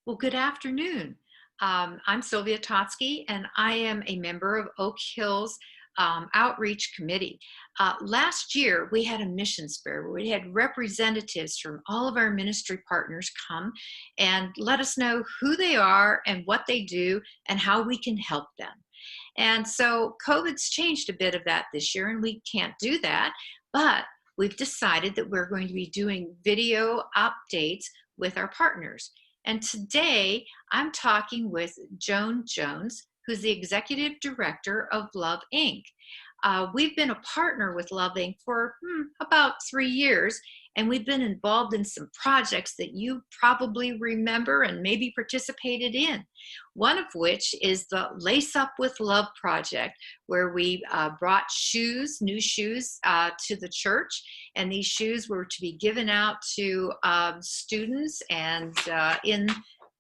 Well, good afternoon. I'm Sylvia Totsky, and I am a member of Oak Hills Outreach Committee. Last year, we had a missions fair where we had representatives from all of our ministry partners come and let us know who they are and what they do and how we can help them. And so COVID's changed a bit of that this year, and we can't do that, but we've decided that we're going to be doing video updates with our partners. And today I'm talking with Joan Jones, who's the executive director of Love Inc. We've been a partner with Love Inc. for about 3 years, and we've been involved in some projects that you probably remember and maybe participated in. One of which is the Lace Up with Love project, where we brought shoes, new shoes, to the church, and these shoes were to be given out to students and in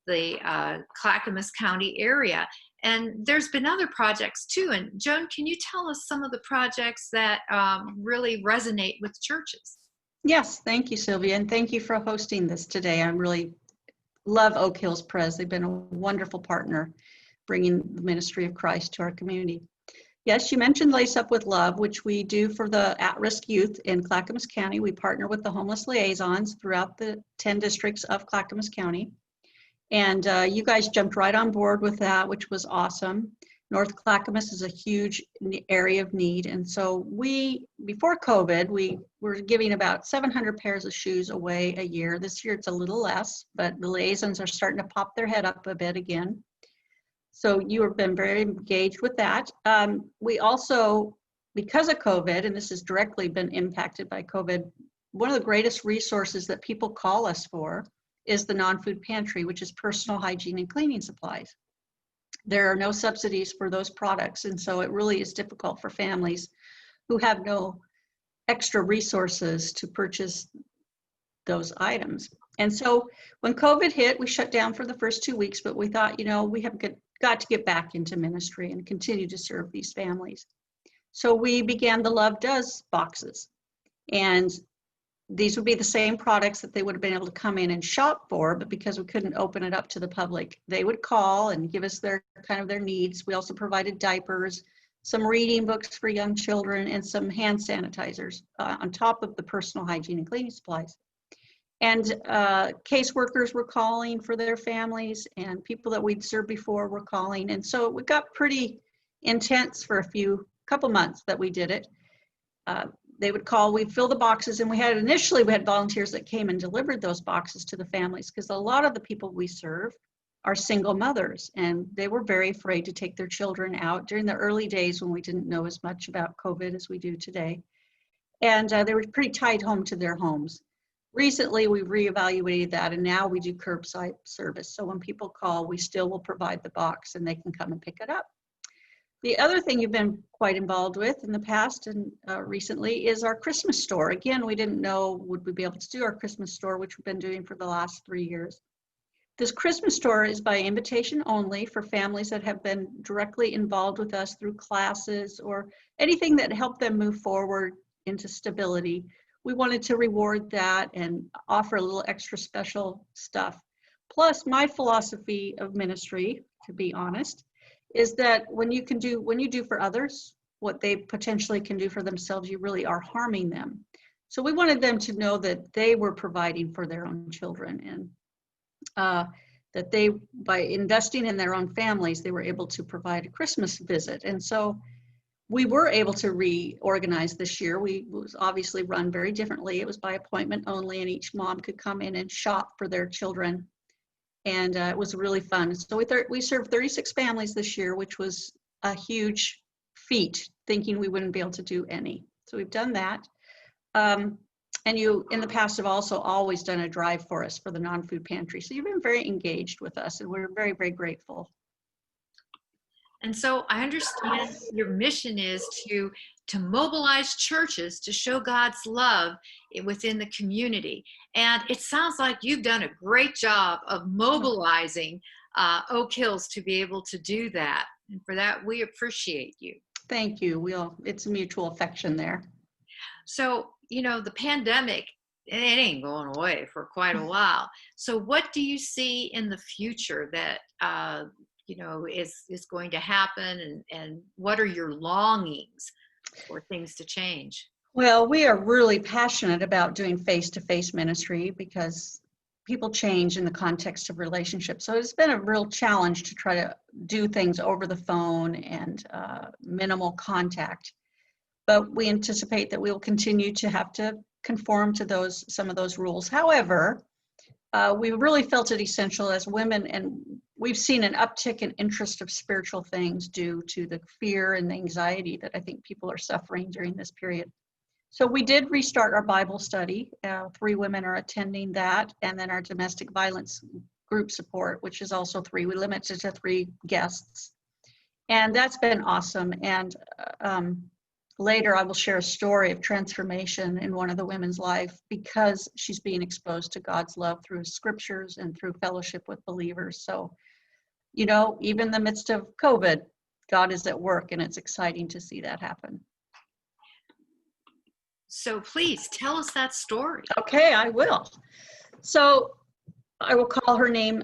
the Clackamas County area. And there's been other projects too. And Joan, can you tell us some of the projects that really resonate with churches? Yes, thank you, Sylvia, and thank you for hosting this today. I really love Oak Hills Pres. They've been a wonderful partner bringing the ministry of Christ to our community. Yes, you mentioned Lace Up with Love, which we do for the at-risk youth in Clackamas County. We partner with the homeless liaisons throughout the 10 districts of Clackamas County. And you guys jumped right on board with that, which was awesome. North Clackamas is a huge area of need. And so before COVID, we were giving about 700 pairs of shoes away a year. This year it's a little less, but the liaisons are starting to pop their head up a bit again. So you have been very engaged with that. We also, because of COVID, and this has directly been impacted by COVID, one of the greatest resources that people call us for is the non-food pantry, which is personal hygiene and cleaning supplies. There are no subsidies for those products, and so it really is difficult for families who have no extra resources to purchase those items. And so when COVID hit, we shut down for the first 2 weeks, but we thought, we have got to get back into ministry and continue to serve these families. So we began the Love Does boxes. And these would be the same products that they would have been able to come in and shop for, but because we couldn't open it up to the public, they would call and give us their needs. We also provided diapers, some reading books for young children, and some hand sanitizers on top of the personal hygiene and cleaning supplies. And caseworkers were calling for their families, and people that we'd served before were calling. And so it got pretty intense for a couple months that we did it. They would call, we'd fill the boxes, and initially we had volunteers that came and delivered those boxes to the families, because a lot of the people we serve are single mothers, and they were very afraid to take their children out during the early days when we didn't know as much about COVID as we do today. And they were pretty tied home to their homes. Recently, we've reevaluated that, and now we do curbside service. So when people call, we still will provide the box and they can come and pick it up. The other thing you've been quite involved with in the past and recently is our Christmas store. Again, we didn't know would we be able to do our Christmas store, which we've been doing for the last 3 years. This Christmas store is by invitation only for families that have been directly involved with us through classes or anything that helped them move forward into stability. We wanted to reward that and offer a little extra special stuff. Plus, my philosophy of ministry, to be honest, is that when you do for others what they potentially can do for themselves, you really are harming them. So we wanted them to know that they were providing for their own children, and that they, by investing in their own families, they were able to provide a Christmas visit. And so we were able to reorganize this year. We was obviously run very differently. It was by appointment only, and each mom could come in and shop for their children. And it was really fun. So we served 36 families this year, which was a huge feat, thinking we wouldn't be able to do any. So we've done that. And you, in the past, have also always done a drive for us for the non-food pantry. So you've been very engaged with us, and we're very, very grateful. And so I understand your mission is to mobilize churches to show God's love within the community. And it sounds like you've done a great job of mobilizing Oak Hills to be able to do that. And for that, we appreciate you. Thank you. It's a mutual affection there. So, the pandemic it ain't going away for quite a while. So what do you see in the future that is going to happen, and what are your longings for things to change? Well, we are really passionate about doing face-to-face ministry because people change in the context of relationships. So it's been a real challenge to try to do things over the phone and minimal contact. But we anticipate that we will continue to have to conform to some of those rules. However, we really felt it essential as women, and we've seen an uptick in interest of spiritual things due to the fear and anxiety that I think people are suffering during this period. So we did restart our Bible study. 3 women are attending that, and then our domestic violence group support, which is also 3. We limited to 3 guests, and that's been awesome. And later I will share a story of transformation in one of the women's life because she's being exposed to God's love through scriptures and through fellowship with believers. So, even in the midst of COVID, God is at work, and it's exciting to see that happen. So please tell us that story. Okay, I will. So I will call her name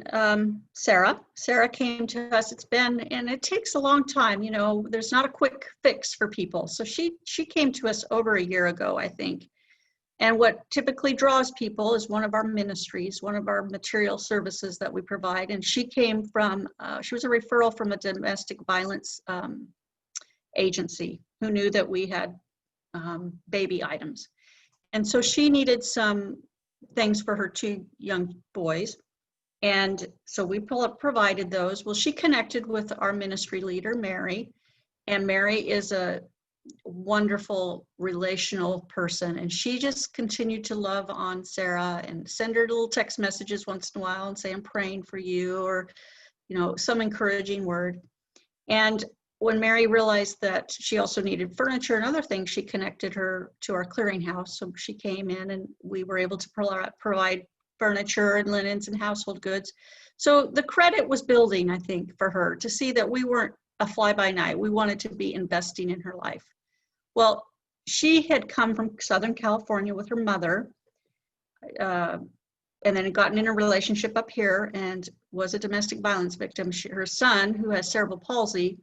Sarah. Sarah came to us. And it takes a long time. There's not a quick fix for people. So she came to us over a year ago, I think. And what typically draws people is one of our ministries, one of our material services that we provide. And she came from, she was a referral from a domestic violence agency who knew that we had baby items. And so she needed some things for her 2 young boys. And so we provided those. Well, she connected with our ministry leader, Mary. And Mary is a wonderful relational person. And she just continued to love on Sarah and send her little text messages once in a while and say, I'm praying for you, or, some encouraging word. And when Mary realized that she also needed furniture and other things, she connected her to our clearinghouse. So she came in and we were able to provide furniture and linens and household goods. So the credit was building, I think, for her to see that we weren't a fly-by-night. We wanted to be investing in her life. Well, she had come from Southern California with her mother, and then had gotten in a relationship up here and was a domestic violence victim. Her son, who has cerebral palsy,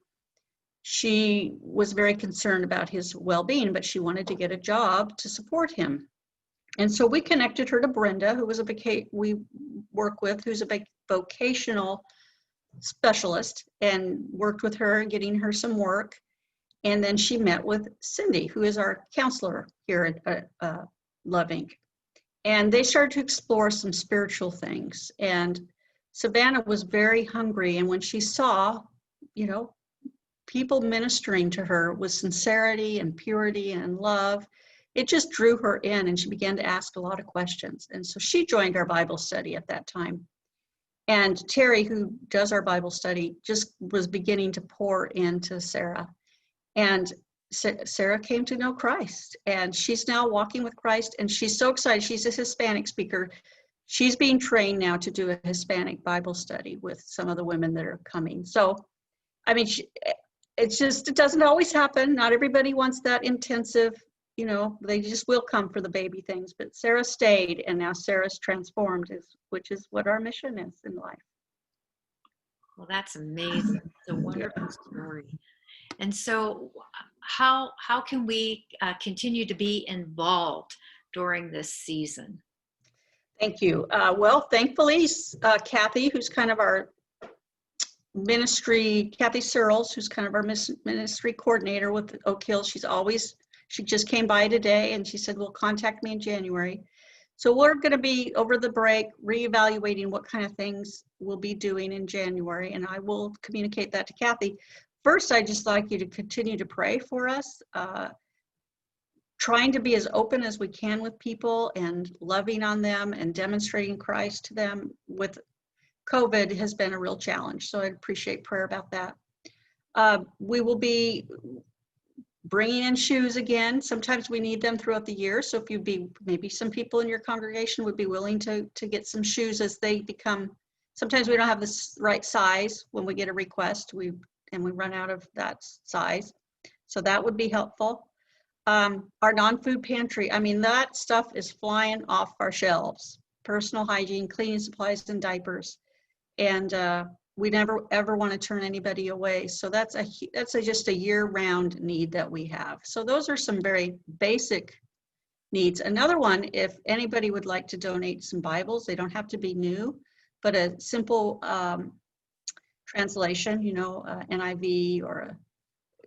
she was very concerned about his well-being, but she wanted to get a job to support him. And so we connected her to Brenda, who was we work with, who's a vocational specialist, and worked with her, getting her some work. And then she met with Cindy, who is our counselor here at Love Inc. And they started to explore some spiritual things. And Savannah was very hungry. And when she saw, people ministering to her with sincerity and purity and love, it just drew her in, and she began to ask a lot of questions. And so she joined our Bible study at that time. And Terry, who does our Bible study, just was beginning to pour into Sarah. And Sarah came to know Christ, and she's now walking with Christ, and she's so excited. She's a Hispanic speaker. She's being trained now to do a Hispanic Bible study with some of the women that are coming. So, I mean, it doesn't always happen. Not everybody wants that intensive, they just will come for the baby things. But Sarah stayed, and now Sarah's transformed, which is what our mission is in life. Well, that's amazing. It's a wonderful story. And so how can we continue to be involved during this season? Thank you. Well, thankfully, Kathy, who's kind of our ministry, Kathy Searles, who's kind of our ministry coordinator with Oak Hill, she just came by today, and she said, well, contact me in January. So we're going to be, over the break, reevaluating what kind of things we'll be doing in January, and I will communicate that to Kathy. First, I'd just like you to continue to pray for us, trying to be as open as we can with people and loving on them and demonstrating Christ to them with COVID has been a real challenge. So I'd appreciate prayer about that. We will be bringing in shoes again. Sometimes we need them throughout the year. So if maybe some people in your congregation would be willing to get some shoes as they become, sometimes we don't have the right size when we get a request, and we run out of that size. So that would be helpful. Our non-food pantry, I mean, that stuff is flying off our shelves. Personal hygiene, cleaning supplies, and diapers. And we never ever want to turn anybody away. So that's just a year-round need that we have. So those are some very basic needs. Another one, if anybody would like to donate some Bibles, they don't have to be new, but a simple translation, NIV or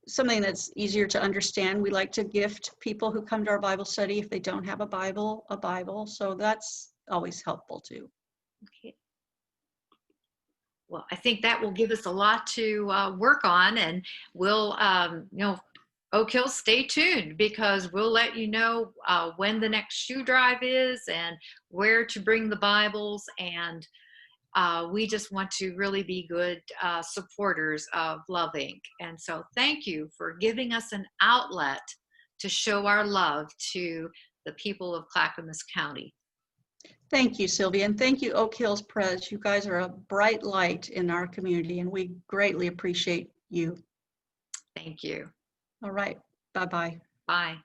something that's easier to understand. We like to gift people who come to our Bible study, if they don't have a Bible. So that's always helpful too. Okay. Well, I think that will give us a lot to work on, and we'll, Oak Hill, stay tuned, because we'll let you know when the next shoe drive is and where to bring the Bibles. And we just want to really be good supporters of Love Inc. And so thank you for giving us an outlet to show our love to the people of Clackamas County. Thank you, Sylvia, and thank you, Oak Hills Pres. You guys are a bright light in our community, and we greatly appreciate you. Thank you. All right, bye-bye. Bye.